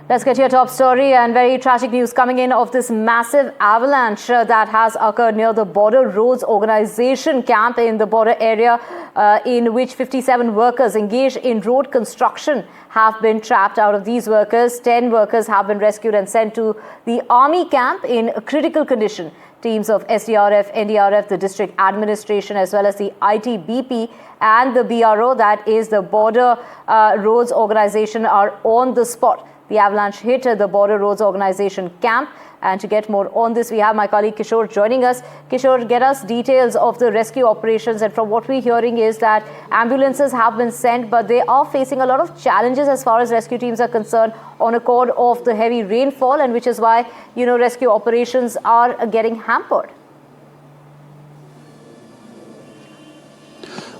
Let's get your top story and very tragic news coming in of this massive avalanche that has occurred near the Border Roads Organization camp in the border area in which 57 workers engaged in road construction have been trapped. Out of these workers, 10 workers have been rescued and sent to the army camp in critical condition. Teams of SDRF, NDRF, the district administration as well as the ITBP and the BRO, that is the Border Roads Organization, are on the spot. The avalanche hit the Border Roads Organization camp. And to get more on this, we have my colleague Kishore joining us. Kishore, get us details of the rescue operations. And from what we're hearing is that ambulances have been sent, but they are facing a lot of challenges as far as rescue teams are concerned on account of the heavy rainfall, and which is why, rescue operations are getting hampered.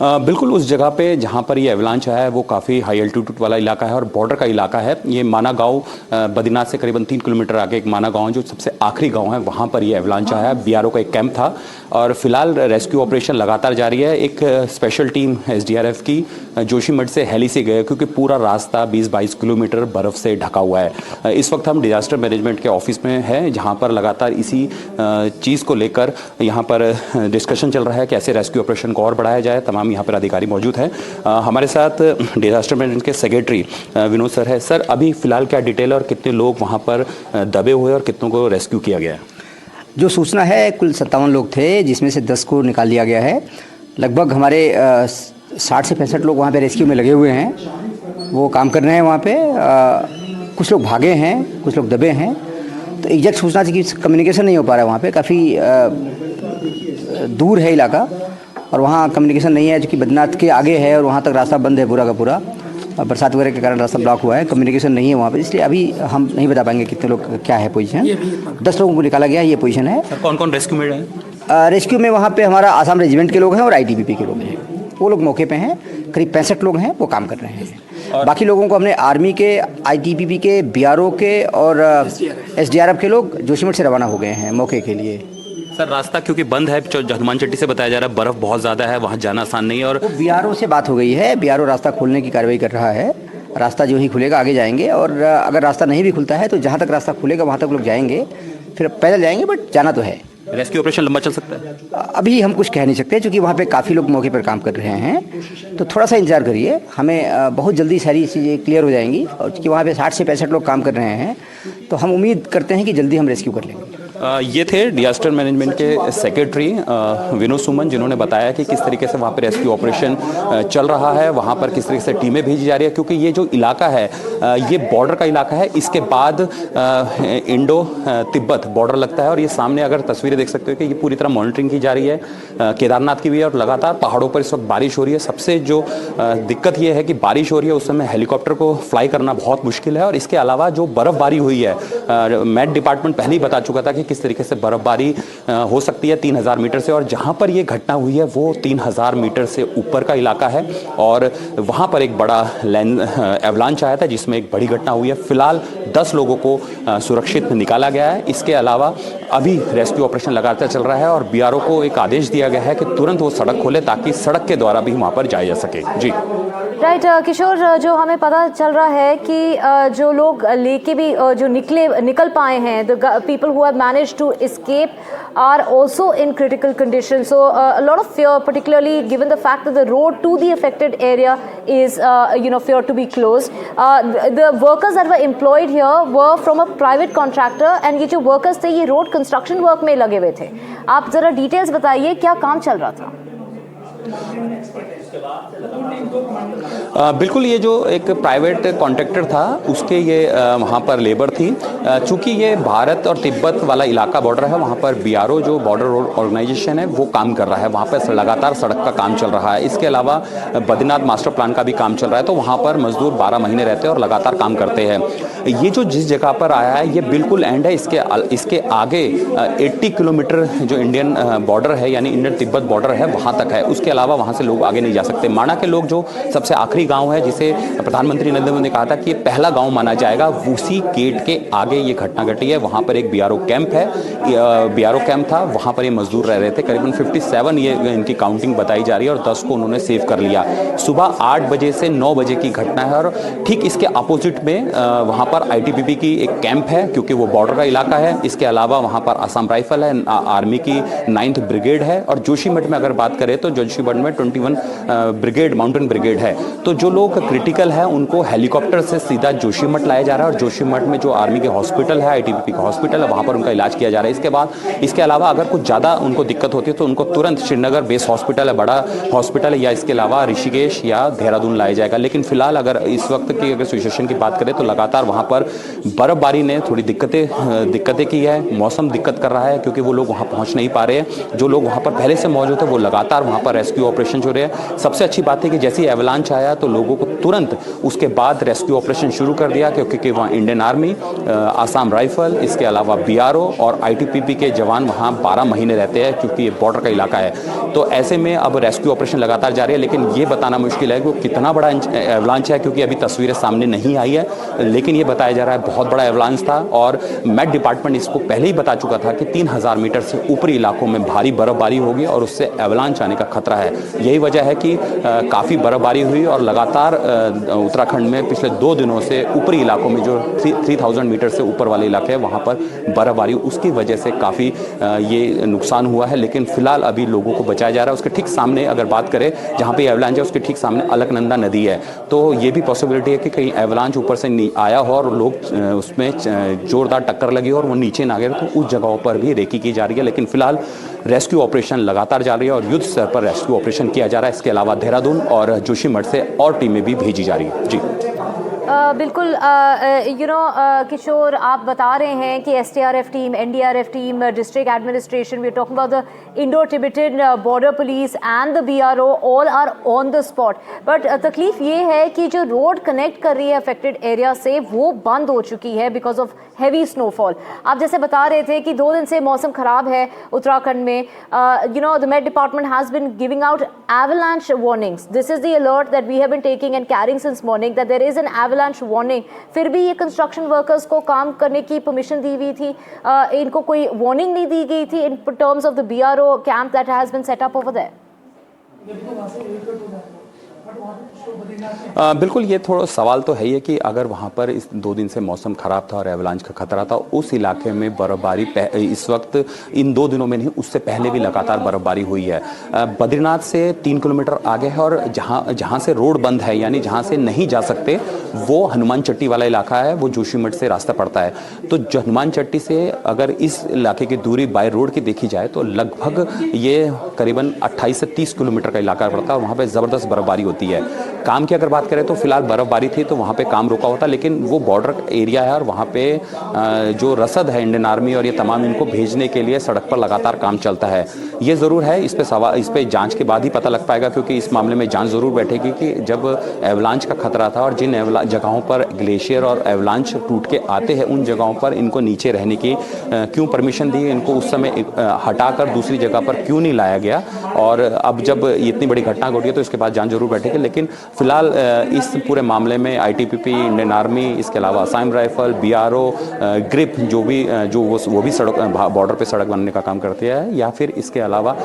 बिल्कुल उस जगह पे जहाँ पर ये avalanche आया है वो काफ़ी हाई एल्टीट्यूड वाला इलाका है और बॉर्डर का इलाका है। ये माना गांव बद्रीनाथ से करीबन 3 किलोमीटर आगे एक माना गांव जो सबसे आखिरी गांव है, वहाँ पर ये एवलांच आया है। बीआरओ का एक कैंप था और फिलहाल रेस्क्यू ऑपरेशन लगातार जारी है। एक स्पेशल टीम एसडीआरएफ की जोशीमठ से हेली से गए क्योंकि पूरा रास्ता 20-22 किलोमीटर बर्फ़ से ढका हुआ है। इस वक्त हम डिजास्टर मैनेजमेंट के ऑफिस में हैं, जहाँ पर लगातार इसी चीज़ को लेकर यहाँ पर डिस्कशन चल रहा है कि ऐसे रेस्क्यू ऑपरेशन को और बढ़ाया जाए। तमाम यहाँ पर अधिकारी मौजूद हैं। हमारे साथ डिजास्टर मैनेजमेंट के सेक्रेटरी विनोद सर है। सर, अभी फिलहाल क्या डिटेल और कितने लोग वहाँ पर दबे हुए और कितनों को रेस्क्यू किया गया है? जो सूचना है, कुल 57 लोग थे जिसमें से 10 को निकाल लिया गया है। लगभग हमारे 60 से 65 लोग वहाँ पे रेस्क्यू में लगे हुए हैं, वो काम कर रहे हैं वहाँ पे। कुछ लोग भागे हैं, कुछ लोग दबे हैं, तो एग्जैक्ट सूचना की कम्युनिकेशन नहीं हो पा रहा है वहाँ पे। काफ़ी दूर है इलाका और वहाँ कम्युनिकेशन नहीं है, जो कि बद्रीनाथ के आगे है और वहाँ तक रास्ता बंद है पूरा का पूरा। बरसात वगैरह के कारण रास्ता ब्लॉक हुआ है, कम्युनिकेशन नहीं है वहाँ पर, इसलिए अभी हम नहीं बता पाएंगे कितने लोग क्या है पोजीशन। 10 लोगों को निकाला गया, ये पोजीशन है। सर, कौन कौन रेस्क्यू में है? रेस्क्यू में वहाँ पे हमारा आसाम रेजिमेंट के लोग हैं और ITBP के लोग हैं, वो लोग मौके पे हैं। करीब 65 लोग हैं, वो काम कर रहे हैं। बाकी लोगों को हमने आर्मी के, ITBP के, BRO के और SDRF के लोग जोशीमठ से रवाना हो गए हैं मौके के लिए। सर, रास्ता क्योंकि बंद है, हनुमान चट्टी से बताया जा रहा है, बर्फ़ बहुत ज़्यादा है, वहाँ जाना आसान नहीं है। और BRO से बात हो गई है, BRO रास्ता खोलने की कार्रवाई कर रहा है। रास्ता जो ही खुलेगा आगे जाएंगे, और अगर रास्ता नहीं भी खुलता है तो जहाँ तक रास्ता खुलेगा वहाँ तक लोग जाएंगे, फिर पैदल जाएंगे, बट जाना तो है। रेस्क्यू ऑपरेशन लंबा चल सकता है? अभी हम कुछ कह नहीं सकते क्योंकि वहाँ पे काफ़ी लोग मौके पर काम कर रहे हैं, तो थोड़ा सा इंतजार करिए। हमें बहुत जल्दी सारी चीज़ें क्लियर हो जाएंगी, और क्योंकि वहाँ पे 60 से 65 लोग काम कर रहे हैं, तो हम उम्मीद करते हैं कि जल्दी हम रेस्क्यू कर लेंगे। ये थे डिजास्टर मैनेजमेंट के सेक्रेटरी विनोद सुमन, जिन्होंने बताया कि किस तरीके से वहाँ पर रेस्क्यू ऑपरेशन चल रहा है, वहाँ पर किस तरीके से टीमें भेजी जा रही है। क्योंकि ये जो इलाका है ये बॉर्डर का इलाका है, इसके बाद इंडो तिब्बत बॉर्डर लगता है। और ये सामने अगर तस्वीरें देख सकते हो कि ये पूरी तरह मॉनिटरिंग की जा रही है केदारनाथ की भी, और लगातार पहाड़ों पर इस वक्त बारिश हो रही है। सबसे जो दिक्कत ये है कि बारिश हो रही है, उस समय हेलीकॉप्टर को फ्लाई करना बहुत मुश्किल है। और इसके अलावा जो बर्फ़बारी हुई है, मेट डिपार्टमेंट पहले ही बता चुका था कि किस तरीके से बर्फबारी हो सकती है 3000 मीटर से, और जहां पर ये घटना हुई है वो 3000 मीटर से ऊपर का इलाका है, और वहां पर एक बड़ा एवलांच आया था जिसमें एक बड़ी घटना हुई है। फिलहाल 10 लोगों को सुरक्षित निकाला गया है। इसके अलावा अभी रेस्क्यू ऑपरेशन लगातार चल रहा है और BRO को एक आदेश दिया गया है कि तुरंत वो सड़क खोले ताकि सड़क के द्वारा भी वहां पर जाया जा सके। जी राइट किशोर, जो हमें पता चल रहा है कि जो लोग लेके भी जो निकल पाए हैं, the people who have managed to escape are also in critical condition. So a lot of fear, particularly given the fact that the road to the affected area is feared to be closed. The workers that were employed here were from a private contractor, and ये जो workers थे ये road construction work में लगे हुए थे। आप जरा डिटेल्स बताइए, क्या काम चल रहा था? बिल्कुल, ये जो एक प्राइवेट कॉन्ट्रैक्टर था उसके ये वहाँ पर लेबर थी। चूँकि ये भारत और तिब्बत वाला इलाका बॉर्डर है, वहाँ पर BRO जो बॉर्डर रोड ऑर्गेनाइजेशन है वो काम कर रहा है। वहाँ पर लगातार सड़क का काम चल रहा है। इसके अलावा बद्रीनाथ मास्टर प्लान का भी काम चल रहा है, तो वहाँ पर मजदूर 12 महीने रहते हैं और लगातार काम करते हैं। ये जो जिस जगह पर आया है ये बिल्कुल एंड है। इसके आगे 80 किलोमीटर जो इंडियन बॉर्डर है, यानी इंडियन तिब्बत बॉर्डर है, वहाँ तक है। उसके अलावा वहाँ से लोग आगे नहीं जा सकते। माणा के लोग जो सबसे आखिरी गाँव है, जिसे प्रधानमंत्री नरेंद्र मोदी ने कहा था कि ये पहला गाँव माना जाएगा, उसी गेट के आगे ये घटना घटी है। वहाँ पर एक बीआरओ कैंप है, बीआरओ कैंप था, वहाँ पर ये मजदूर रह रहे थे। करीबन 57 ये इनकी काउंटिंग बताई जा रही है और 10 को उन्होंने सेव कर लिया। सुबह 8 बजे से 9 बजे की घटना है और ठीक इसके अपोजिट में वहाँ पर आईटीबीपी की एक कैंप है, क्योंकि वो बॉर्डर का इलाका है। इसके अलावा वहाँ पर असम राइफल है, आर्मी की 9th ब्रिगेड है और जोशीमठ में अगर बात करें तो जोशीमठ में 21 ब्रिगेड, माउंटेन ब्रिगेड है। तो जो लोग क्रिटिकल है उनको हेलीकॉप्टर से सीधा जोशीमठ लाया जा रहा है और जोशीमठ में जो आर्मी के हॉस्पिटल है, आईटीबीपी का हॉस्पिटल है, वहाँ पर उनका इलाज किया जा रहा है। इसके बाद इसके अलावा अगर कुछ ज़्यादा उनको दिक्कत होती है तो उनको तुरंत श्रीनगर बेस हॉस्पिटल है, बड़ा हॉस्पिटल है, या इसके अलावा ऋषिकेश या देहरादून लाया जाएगा। लेकिन फिलहाल अगर इस वक्त की अगर सिचुएशन की बात करें तो लगातार वहाँ पर बर्फबारी ने थोड़ी दिक्कतें की है। मौसम दिक्कत कर रहा है क्योंकि वो लोग वहाँ पहुँच नहीं पा रहे हैं। जो लोग वहाँ पर पहले से मौजूद थे वो लगातार वहाँ पर रेस्क्यू ऑपरेशन हो रहे हैं। सबसे अच्छी बात है कि जैसे ही एवलांच आया तो लोगों को तुरंत उसके बाद रेस्क्यू ऑपरेशन शुरू कर दिया, क्योंकि वहाँ इंडियन आर्मी, आसाम राइफल, इसके अलावा बीआरओ और आईटीबीपी के जवान वहाँ 12 महीने रहते हैं, क्योंकि ये बॉर्डर का इलाका है। तो ऐसे में अब रेस्क्यू ऑपरेशन लगातार जारी है, लेकिन ये बताना मुश्किल है कि वो कितना बड़ा एवलांच है, क्योंकि अभी तस्वीरें सामने नहीं आई है। लेकिन ये बताया जा रहा है बहुत बड़ा एवलांच था और मेट डिपार्टमेंट इसको पहले ही बता चुका था कि 3000 मीटर से ऊपरी इलाकों में भारी बर्फबारी होगी और उससे एवलांच आने का खतरा है। यही वजह है कि काफ़ी बर्फबारी हुई और लगातार उत्तराखंड में पिछले 2 दिनों से ऊपरी इलाकों में जो 3000 मीटर से ऊपर वाले इलाके हैं वहाँ पर बर्फबारी, उसकी वजह से काफ़ी ये नुकसान हुआ है। लेकिन फिलहाल अभी लोगों को बचाया जा रहा है। उसके ठीक सामने अगर बात करें जहाँ पे एवलांच है उसके ठीक सामने अलकनंदा नदी है, तो ये भी पॉसिबिलिटी है कि कहीं एवलांच ऊपर से आया हो और लोग उसमें जोरदार टक्कर लगी हो और वो नीचे ना गिरे, तो उस जगहों पर भी रेकी की जा रही है। लेकिन फिलहाल रेस्क्यू ऑपरेशन लगातार जारी है और युद्ध स्तर पर रेस्क्यू ऑपरेशन किया जा रहा है। इसके अलावा देहरादून और जोशीमठ से और टीमें भी भेजी जा रही है। जी बिल्कुल, किशोर, आप बता रहे हैं कि STRF team, NDRF team, district administration, we are talking about the Indo Tibetan border police and the BRO, all are on the spot. But तकलीफ ये है कि जो रोड कनेक्ट कर रही है अफेक्टेड एरिया से वो बंद हो चुकी है बिकॉज ऑफ हैवी स्नोफॉल। आप जैसे बता रहे थे कि 2 दिन से मौसम खराब है उत्तराखंड में। The met department has been giving out avalanche warnings. This is the alert that we have been taking and carrying since morning, that there is an avalanche warning. फिर भी ये कंस्ट्रक्शन वर्कर्स को काम करने की परमिशन दी हुई थी, इनको कोई वार्निंग नहीं दी गई थी in terms of the BRO camp that has been set up over there. बिल्कुल, ये थोड़ा सवाल तो है ही है कि अगर वहाँ पर इस 2 दिन से मौसम खराब था और एवलांच का खतरा था, उस इलाके में बर्फबारी इस वक्त इन 2 दिनों में नहीं, उससे पहले भी लगातार बर्फबारी हुई है। बद्रीनाथ से 3 किलोमीटर आगे है और जहाँ से रोड बंद है, यानी जहाँ से नहीं जा सकते, वो हनुमान चट्टी वाला इलाका है, वो जोशीमठ से रास्ता पड़ता है। तो हनुमान चट्टी से अगर इस इलाके की दूरी बाय रोड की देखी जाए तो लगभग ये करीबन 28 से 30 किलोमीटर का इलाका पड़ता है और वहाँ पर ज़बरदस्त बर्फबारी होती है। काम की अगर बात करें तो फिलहाल बर्फबारी थी तो वहाँ पे काम रुका होता, लेकिन वो बॉर्डर एरिया है और वहाँ पे जो रसद है इंडियन आर्मी और ये तमाम इनको भेजने के लिए सड़क पर लगातार काम चलता है। ये ज़रूर है, इस पे जांच के बाद ही पता लग पाएगा, क्योंकि इस मामले में जांच ज़रूर बैठेगी कि जब एवलांच का खतरा था और जिन जगहों पर ग्लेशियर और एवलांच टूट के आते हैं उन जगहों पर इनको नीचे रहने की क्यों परमिशन दी, इनको उस समय हटाकर दूसरी जगह पर क्यों नहीं लाया गया, और अब जब इतनी बड़ी घटना घटी है तो इसके बाद जांच जरूर बैठेगी। लेकिन फिलहाल इस पूरे मामले में आईटीबीपी, इंडियन आर्मी, इसके अलावा असम राइफल, बीआरओ, ग्रिप जो वो भी सड़क बॉर्डर पे सड़क बनने का काम करते हैं, या फिर इसके अलावा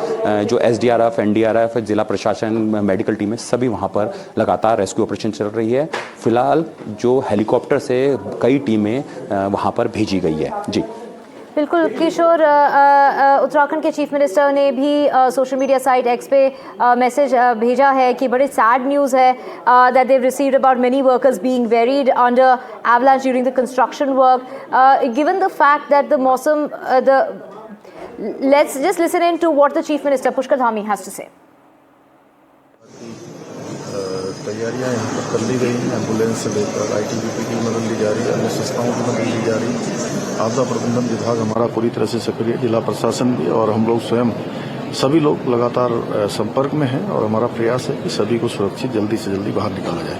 जो एसडीआरएफ, एनडीआरएफ, जिला प्रशासन, मेडिकल टीमें सभी वहाँ पर लगातार रेस्क्यू ऑपरेशन चल रही है। फिलहाल जो हेलीकॉप्टर से कई टीमें वहाँ पर भेजी गई है। जी बिल्कुल किशोर, उत्तराखंड के चीफ मिनिस्टर ने भी सोशल मीडिया साइट एक्स पे मैसेज भेजा है कि बड़े सैड न्यूज़ है that they received about many workers being buried under avalanche during the construction work, given the fact that the मौसम let's just listen in to what the chief minister Pushkar Dhami has to say. तैयारियां यहाँ पर कर ली गई हैं, ambulance से लेकर ITBP की मदद ली जा रही है, अन्य संस्थाओं की मदद ली जा रही है। आपदा प्रबंधन विभाग हमारा पूरी तरह से सक्रिय, जिला प्रशासन भी, और हम लोग स्वयं सभी लोग लगातार संपर्क में हैं और हमारा प्रयास है कि सभी को सुरक्षित जल्दी से जल्दी बाहर निकाला जाए।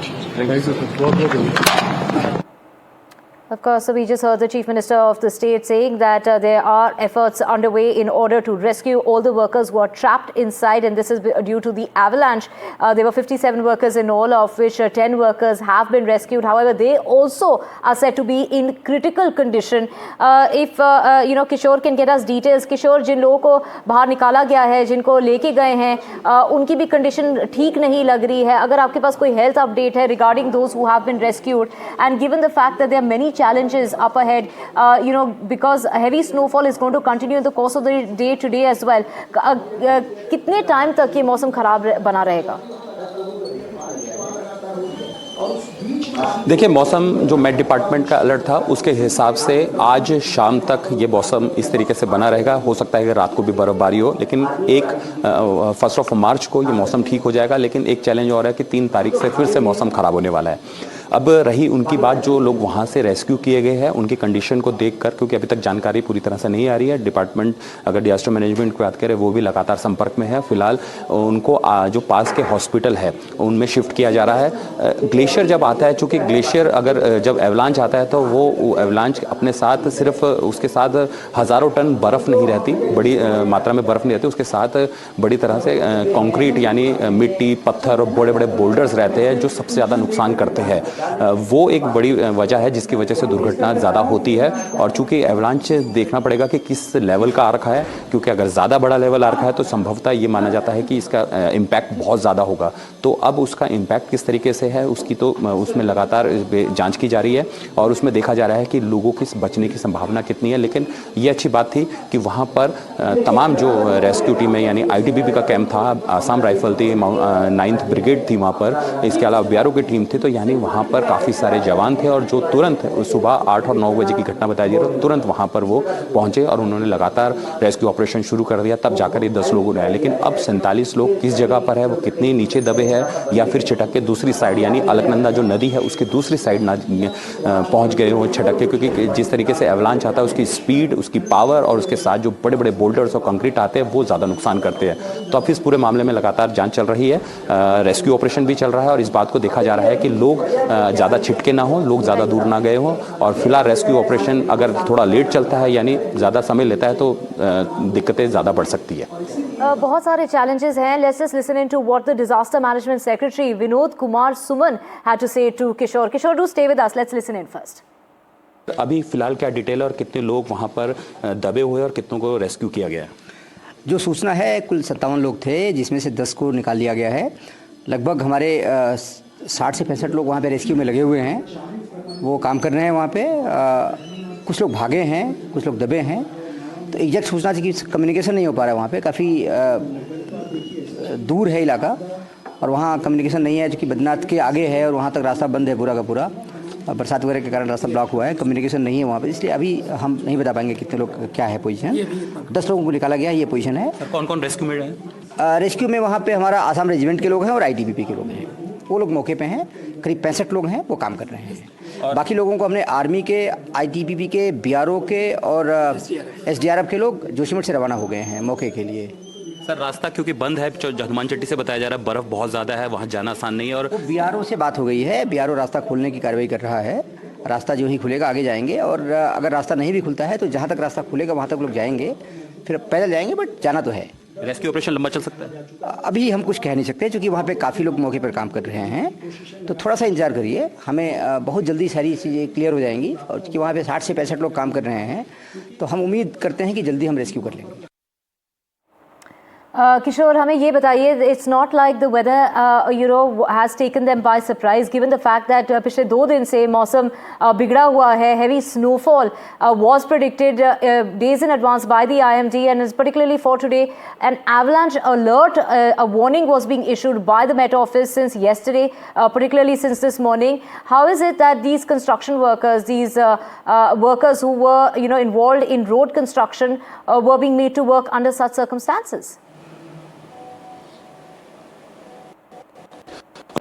Of course, so we just heard the Chief Minister of the state saying that there are efforts underway in order to rescue all the workers who are trapped inside, and this is due to the avalanche. There were 57 workers in all, of which 10 workers have been rescued. However, they also are said to be in critical condition. If Kishore can get us details. Kishore, जिन लोगों को बाहर निकाला गया है, जिनको लेके गए हैं, उनकी भी कंडीशन ठीक नहीं लग रही है. अगर आपके पास कोई हेल्थ अपडेट है regarding those who have been rescued, and given the fact that there are many challenges up ahead, because heavy snowfall is going to continue in the course of the day today as well. कितने time तक ये मौसम खराब बना रहेगा? देखिए, मौसम जो मेट डिपार्टमेंट का अलर्ट था उसके हिसाब से आज शाम तक ये मौसम इस तरीके से बना रहेगा. हो सकता है कि रात को भी बर्फबारी हो, लेकिन 1 मार्च को ये मौसम ठीक हो जाएगा. लेकिन एक चैलेंज और है कि 3 तारीख से फिर से मौसम खराब होने वाला है. अब रही उनकी बात, जो लोग वहाँ से रेस्क्यू किए गए हैं उनकी कंडीशन को देखकर, क्योंकि अभी तक जानकारी पूरी तरह से नहीं आ रही है. डिपार्टमेंट अगर डिजास्टर मैनेजमेंट की बात करें, वो भी लगातार संपर्क में है. फिलहाल उनको जो पास के हॉस्पिटल है उनमें शिफ्ट किया जा रहा है. ग्लेशियर जब आता है, चूँकि ग्लेशियर अगर जब एवलांच आता है तो वो एवलांच अपने साथ सिर्फ उसके साथ हज़ारों टन बर्फ़ नहीं रहती, बड़ी मात्रा में बर्फ़ नहीं रहती. उसके साथ बड़ी तरह से कंक्रीट यानी मिट्टी, पत्थर और बड़े बड़े बोल्डर्स रहते हैं जो सबसे ज़्यादा नुकसान करते हैं. वो एक बड़ी वजह है जिसकी वजह से दुर्घटना ज़्यादा होती है. और चूंकि एवलांच देखना पड़ेगा कि किस लेवल का आ रखा है, क्योंकि अगर ज़्यादा बड़ा लेवल आ रखा है तो संभवतः ये माना जाता है कि इसका इम्पैक्ट बहुत ज़्यादा होगा. तो अब उसका इम्पैक्ट किस तरीके से है उसकी तो उसमें लगातार जांच की जा रही है और उसमें देखा जा रहा है कि लोगों की बचने की संभावना कितनी है. लेकिन ये अच्छी बात थी कि वहाँ पर तमाम जो रेस्क्यू टीमें यानी ITBP का कैंप था, आसाम राइफल थी, 9th ब्रिगेड थी वहाँ पर, इसके अलावा BRO की टीम थी. तो यानी वहाँ पर काफ़ी सारे जवान थे और जो तुरंत सुबह 8 और 9 बजे की घटना बताई जा रही है, तुरंत वहाँ पर वो पहुँचे और उन्होंने लगातार रेस्क्यू ऑपरेशन शुरू कर दिया. तब जाकर ये 10 लोग रहे. लेकिन अब 47 लोग किस जगह पर है, वो कितने नीचे दबे हैं या फिर छिटक के दूसरी साइड यानी अलकनंदा जो नदी है उसकी दूसरी साइड ना पहुँच गए हो छिटक के, क्योंकि जिस तरीके से एवलांच आता है उसकी स्पीड, उसकी पावर और उसके साथ जो बड़े बड़े बोल्डर्स और कंक्रीट आते हैं वो ज़्यादा नुकसान करते हैं. तो अब इस पूरे मामले में लगातार जाँच चल रही है, रेस्क्यू ऑपरेशन भी चल रहा है और इस बात को देखा जा रहा है कि लोग ज़्यादा छिटके ना हो, लोग ज़्यादा दूर ना गए हों. और फिलहाल रेस्क्यू ऑपरेशन अगर थोड़ा लेट चलता है यानी ज़्यादा समय लेता है तो दिक्कतें ज़्यादा बढ़ सकती है. बहुत सारे challenges हैं. Let's just listen into what the Disaster Management Secretary Vinod Kumar Suman had to say to Kishore. Kishore, do stay with us. Let's listen in first. अभी फिलहाल क्या डिटेल और कितने लोग वहाँ पर दबे हुए और कितनों को रेस्क्यू किया गया है? जो सूचना है, कुल 57 लोग थे जिसमें से 10 को निकाल लिया गया है. लगभग हमारे 60 से 65 लोग वहाँ पे रेस्क्यू में लगे हुए हैं, वो काम कर रहे हैं वहाँ पे. कुछ लोग भागे हैं, कुछ लोग दबे हैं. तो एग्जैक्ट सूचना से कि कम्युनिकेशन नहीं हो पा रहा है वहाँ पे, काफ़ी दूर है इलाका और वहाँ कम्युनिकेशन नहीं है, जो कि बद्रीनाथ के आगे है और वहाँ तक रास्ता बंद है पूरा का पूरा. बरसात वगैरह के कारण रास्ता ब्लॉक हुआ है, कम्युनिकेशन नहीं है वहाँ पे, इसलिए अभी हम नहीं बता पाएंगे कितने लोग क्या है पोजीशन. 10 लोगों को निकाला गया, ये पोजीशन है. कौन कौन रेस्क्यू में है? रेस्क्यू में वहाँ पे हमारा आसाम रेजिमेंट के लोग हैं और ITBP के लोग हैं. वो लोग मौके पे हैं. करीब 65 लोग हैं, वो काम कर रहे हैं. बाकी लोगों को हमने आर्मी के, ITBP के, BRO के और SDRF के लोग जोशीमठ से रवाना हो गए हैं मौके के लिए. सर, रास्ता क्योंकि बंद है, हनुमान चट्टी से बताया जा रहा है बर्फ़ बहुत ज़्यादा है, वहाँ जाना आसान नहीं है. और BRO से बात हो गई है, BRO रास्ता खोलने की कार्रवाई कर रहा है. रास्ता जो ही खुलेगा आगे जाएंगे और अगर रास्ता नहीं भी खुलता है तो जहाँ तक रास्ता खुलेगा वहाँ तक लोग जाएंगे, फिर पैदल जाएंगे, बट जाना तो है. रेस्क्यू ऑपरेशन लंबा चल सकता है? अभी हम कुछ कह नहीं सकते क्योंकि वहाँ पे काफ़ी लोग मौके पर काम कर रहे हैं. तो थोड़ा सा इंतजार करिए, हमें बहुत जल्दी सारी चीज़ें क्लियर हो जाएंगी. और क्योंकि वहाँ पे 60 से 65 लोग काम कर रहे हैं तो हम उम्मीद करते हैं कि जल्दी हम रेस्क्यू कर लेंगे. Kishore, हमें ये बताइए, it's not like the weather has taken them by surprise, given the fact that पिछले 2 दिन से मौसम बिगड़ा हुआ है. Heavy snowfall was predicted days in advance by the IMD, and particularly for today an avalanche alert, a warning was being issued by the Met Office since yesterday, particularly since this morning. How is it that these construction workers, these workers who were involved in road construction were being made to work under such circumstances?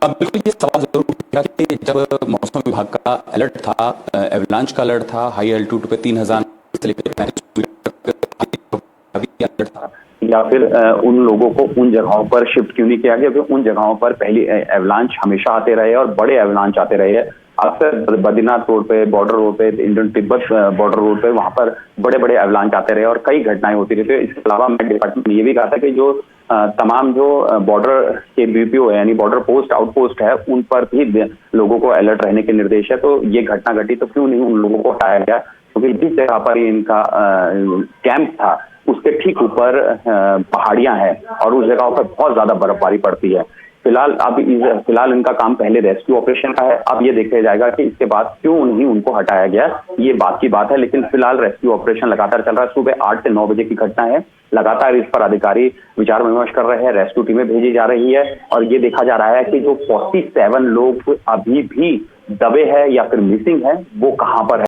बिल्कुल ये सवाल जरूर उठा कि जब मौसम विभाग का अलर्ट था, एवलांच का अलर्ट था, हाई एल्टीट्यूड पे 3000 से लेकर 35 अलर्ट था, या फिर उन लोगों को उन जगहों पर शिफ्ट क्यों नहीं किया गया? क्योंकि उन जगहों पर पहले एवलांच हमेशा आते रहे और बड़े एवलांच आते रहे हैं. अक्सर बद्रीनाथ रोड पे, बॉर्डर रोड पे, इंडियन तिब्बत बॉर्डर रोड पे वहां पर बड़े बड़े एवलांच आते रहे और कई घटनाएं होती रहती है। इसके अलावा मैं डिपार्टमेंट ने ये भी कहा था कि जो तमाम जो बॉर्डर के बीपीओ है यानी बॉर्डर पोस्ट आउटपोस्ट है उन पर भी लोगों को अलर्ट रहने के निर्देश है। तो ये घटना घटी तो क्यों नहीं उन लोगों को हटाया गया, क्योंकि जिस जगह पर इनका कैंप था उसके ठीक ऊपर पहाड़ियां हैं और उस जगह पर बहुत ज्यादा बर्फबारी पड़ती है। फिलहाल इनका काम पहले रेस्क्यू ऑपरेशन का है। अब ये देखा जाएगा कि इसके बाद क्यों नहीं उनको हटाया गया, ये बात की बात है। लेकिन फिलहाल रेस्क्यू ऑपरेशन लगातार चल रहा है। सुबह 8 से 9 बजे की घटना है। लगातार इस पर अधिकारी विचार विमर्श कर रहे हैं, रेस्क्यू टीमें भेजी जा रही है और ये देखा जा रहा है कि जो 47 लोग अभी भी दबे हैं या फिर मिसिंग है वो कहां पर है।